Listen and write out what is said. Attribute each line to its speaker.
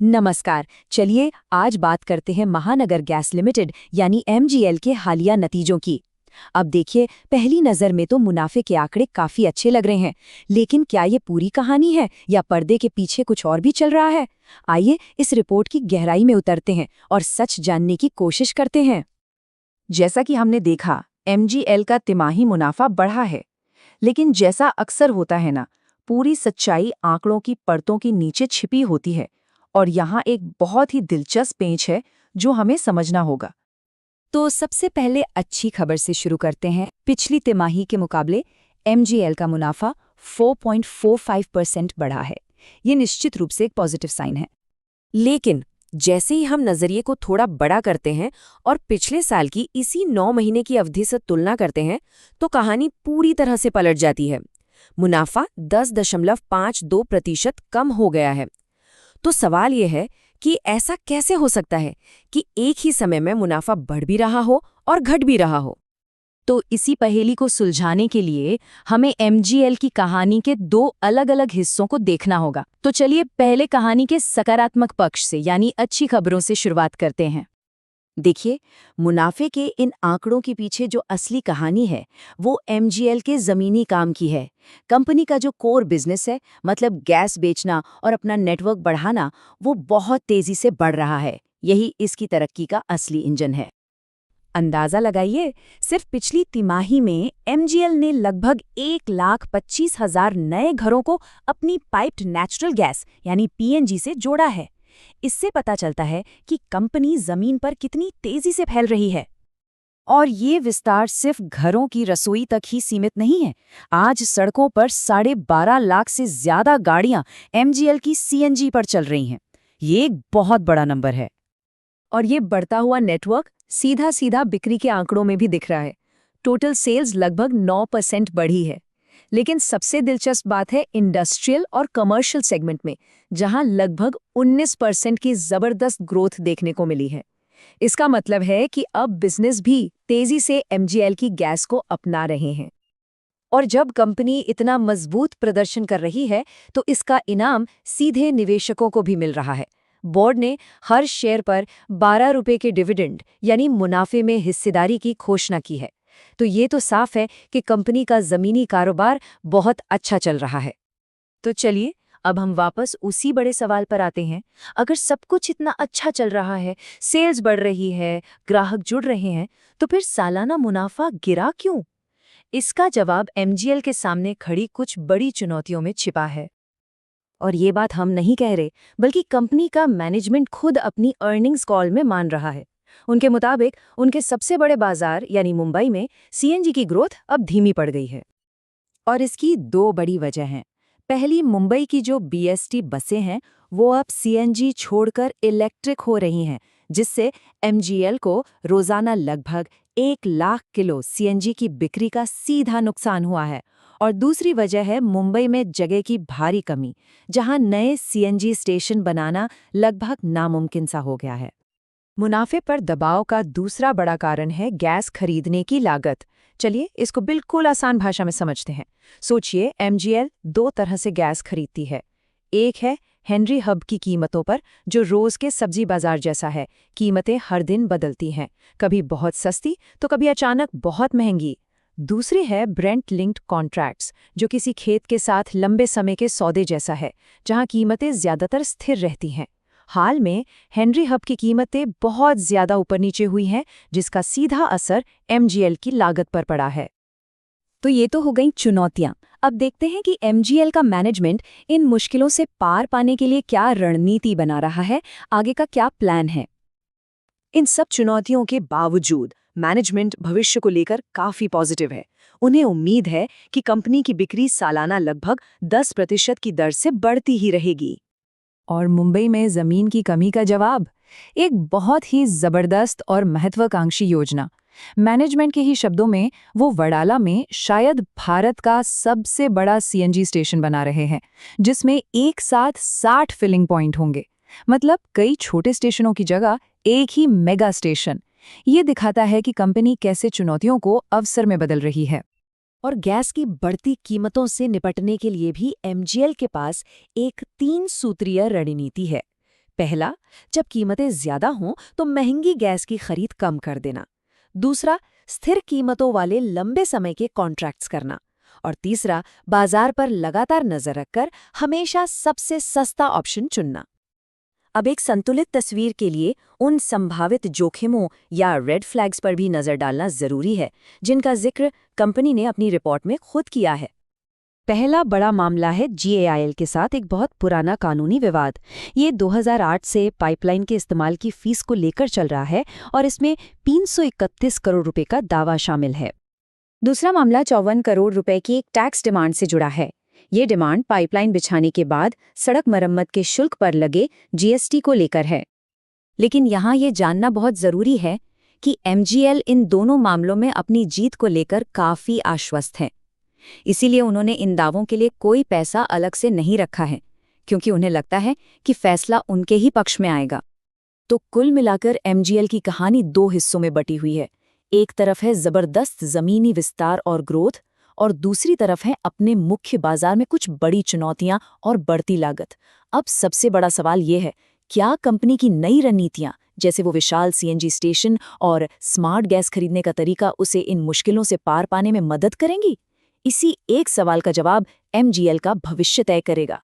Speaker 1: नमस्कार। चलिए आज बात करते हैं महानगर गैस लिमिटेड यानी एमजीएल के हालिया नतीजों की। अब देखिए, पहली नज़र में तो मुनाफे के आंकड़े काफी अच्छे लग रहे हैं, लेकिन क्या ये पूरी कहानी है या पर्दे के पीछे कुछ और भी चल रहा है? आइए इस रिपोर्ट की गहराई में उतरते हैं और सच जानने की कोशिश करते हैं।
Speaker 2: जैसा कि हमने देखा, एमजीएल का तिमाही मुनाफा बढ़ा है, लेकिन जैसा अक्सर होता है ना, पूरी सच्चाई आंकड़ों की परतों के नीचे छिपी होती है। और यहाँ एक बहुत ही दिलचस्प पेंच है जो हमें समझना होगा।
Speaker 1: तो सबसे पहले अच्छी खबर से शुरू करते हैं। पिछली तिमाही के मुकाबले एमजीएल का मुनाफा 4.45% बढ़ा है। ये निश्चित रूप से एक पॉजिटिव साइन है।
Speaker 3: लेकिन जैसे ही हम नजरिए को थोड़ा बड़ा करते हैं और पिछले साल की इसी 9 महीने की अवधि से तुलना करते हैं, तो कहानी पूरी तरह से पलट जाती है। मुनाफा 10.52% कम हो गया है। तो सवाल यह है कि ऐसा कैसे हो सकता है कि एक ही समय में मुनाफा बढ़ भी रहा हो और घट भी रहा हो।
Speaker 1: तो इसी पहेली को सुलझाने के लिए हमें एमजीएल की कहानी के दो अलग-अलग हिस्सों को देखना होगा। तो चलिए पहले कहानी के सकारात्मक पक्ष से यानी अच्छी खबरों से शुरुआत करते हैं।
Speaker 2: देखिए, मुनाफे के इन आंकड़ों के पीछे जो असली कहानी है, वो एमजीएल के ज़मीनी काम की है। कंपनी का जो कोर बिजनेस है, मतलब गैस बेचना और अपना नेटवर्क बढ़ाना, वो बहुत तेज़ी से बढ़ रहा है। यही इसकी तरक्की का असली इंजन है।
Speaker 1: अंदाजा लगाइए, सिर्फ पिछली तिमाही में एमजीएल ने लगभग 1,25,000 नए घरों को अपनी पाइप्ड नेचुरल गैस यानी पीएनजी से जोड़ा है। इससे पता चलता है कि कंपनी जमीन पर कितनी तेजी से फैल रही है।
Speaker 2: और ये विस्तार सिर्फ घरों की रसोई तक ही सीमित नहीं है। आज सड़कों पर 12.5 लाख से ज्यादा गाड़ियां एमजीएल की सीएनजी पर चल रही हैं। ये एक बहुत बड़ा नंबर है।
Speaker 1: और ये बढ़ता हुआ नेटवर्क सीधा सीधा बिक्री के आंकड़ों में भी दिख रहा है। टोटल सेल्स लगभग 9% बढ़ी है। लेकिन सबसे दिलचस्प बात है इंडस्ट्रियल और कमर्शियल सेगमेंट में, जहां लगभग 19% की जबरदस्त ग्रोथ देखने को मिली है। इसका मतलब है कि अब बिजनेस भी तेजी से एमजीएल की गैस को अपना रहे हैं। और जब कंपनी इतना मजबूत प्रदर्शन कर रही है, तो इसका इनाम सीधे निवेशकों को भी मिल रहा है। बोर्ड ने हर शेयर पर 12 रुपए के डिविडेंड यानी मुनाफे में हिस्सेदारी की घोषणा की है। तो ये तो साफ है कि कंपनी का जमीनी कारोबार बहुत अच्छा चल रहा है। तो चलिए अब हम वापस उसी बड़े सवाल पर आते हैं। अगर सब कुछ इतना अच्छा चल रहा है, सेल्स बढ़ रही है, ग्राहक जुड़ रहे हैं, तो फिर सालाना मुनाफा गिरा क्यों? इसका जवाब एमजीएल के सामने खड़ी कुछ बड़ी चुनौतियों में छिपा है। और ये बात हम नहीं कह रहे, बल्कि कंपनी का मैनेजमेंट खुद अपनी अर्निंग्स कॉल में मान रहा है। उनके मुताबिक उनके सबसे बड़े बाजार यानी मुंबई में सीएनजी की ग्रोथ अब धीमी पड़ गई है। और इसकी दो बड़ी वजह हैं। पहली, मुंबई की जो बीएसटी बसें हैं, वो अब सीएनजी छोड़कर इलेक्ट्रिक हो रही हैं, जिससे एमजीएल को रोजाना लगभग 1 लाख किलो सीएनजी की बिक्री का सीधा नुकसान हुआ है। और दूसरी वजह है मुंबई में जगह की भारी कमी, जहां नए सीएनजी स्टेशन बनाना लगभग नामुमकिन सा हो गया है। मुनाफे पर दबाव का दूसरा बड़ा कारण है गैस खरीदने की लागत। चलिए इसको बिल्कुल आसान भाषा में समझते हैं। सोचिए, एमजीएल दो तरह से गैस खरीदती है। एक है हेनरी हब की कीमतों पर, जो रोज के सब्जी बाजार जैसा है। कीमतें हर दिन बदलती हैं, कभी बहुत सस्ती तो कभी अचानक बहुत महंगी। दूसरी है ब्रेंट लिंक्ड कॉन्ट्रैक्ट्स, जो किसी खेत के साथ लंबे समय के सौदे जैसा है, जहां कीमतें ज्यादातर स्थिर रहती हैं। हाल में हेनरी हब की कीमतें बहुत ज्यादा ऊपर नीचे हुई हैं, जिसका सीधा असर एमजीएल की लागत पर पड़ा है। तो ये तो हो गई चुनौतियां। अब देखते हैं कि एमजीएल का मैनेजमेंट इन मुश्किलों से पार पाने के लिए क्या रणनीति बना रहा है, आगे का क्या प्लान है। इन सब चुनौतियों के बावजूद मैनेजमेंट भविष्य को लेकर काफी पॉजिटिव है। उन्हें उम्मीद है कि कंपनी की बिक्री सालाना लगभग 10% की दर से बढ़ती ही रहेगी। और मुंबई में जमीन की कमी का जवाब, एक बहुत ही जबरदस्त और महत्वाकांक्षी योजना। मैनेजमेंट के ही शब्दों में, वो वडाला में शायद भारत का सबसे बड़ा सीएनजी स्टेशन बना रहे हैं, जिसमें एक साथ 60 फिलिंग पॉइंट होंगे। मतलब कई छोटे स्टेशनों की जगह एक ही मेगा स्टेशन। ये दिखाता है कि कंपनी कैसे चुनौतियों को अवसर में बदल रही है। और गैस की बढ़ती कीमतों से निपटने के लिए भी एमजीएल के पास एक 3 सूत्रीय रणनीति है।
Speaker 3: पहला, जब कीमतें ज्यादा हों तो महंगी गैस की खरीद कम कर देना। दूसरा, स्थिर कीमतों वाले लंबे समय के कॉन्ट्रैक्ट्स करना। और तीसरा, बाजार पर लगातार नजर रखकर हमेशा सबसे सस्ता ऑप्शन चुनना।
Speaker 1: अब एक संतुलित तस्वीर के लिए उन संभावित जोखिमों या रेड फ्लैग्स पर भी नजर डालना जरूरी है, जिनका जिक्र कंपनी ने अपनी रिपोर्ट में खुद किया है।
Speaker 3: पहला बड़ा मामला है GAIL के साथ एक बहुत पुराना कानूनी विवाद। ये 2008 से पाइपलाइन के इस्तेमाल की फीस को लेकर चल रहा है और इसमें 331 करोड़ रुपए का दावा शामिल है।
Speaker 1: दूसरा मामला 54 करोड़ रुपए की एक टैक्स डिमांड से जुड़ा है। ये डिमांड पाइपलाइन बिछाने के बाद सड़क मरम्मत के शुल्क पर लगे GST को लेकर है। लेकिन यहाँ ये जानना बहुत जरूरी है कि MGL इन दोनों मामलों में अपनी जीत को लेकर काफी आश्वस्त है। इसीलिए उन्होंने इन दावों के लिए कोई पैसा अलग से नहीं रखा है, क्योंकि उन्हें लगता है कि फैसला उनके ही पक्ष में आएगा। तो कुल मिलाकर MGL की कहानी दो हिस्सों में बटी हुई है। एक तरफ है जबरदस्त जमीनी विस्तार और ग्रोथ, और दूसरी तरफ है अपने मुख्य बाजार में कुछ बड़ी चुनौतियां और बढ़ती लागत। अब सबसे बड़ा सवाल ये है, क्या कंपनी की नई रणनीतियां, जैसे वो विशाल CNG स्टेशन और स्मार्ट गैस खरीदने का तरीका, उसे इन मुश्किलों से पार पाने में मदद करेंगी? इसी एक सवाल का जवाब MGL का भविष्य तय करेगा।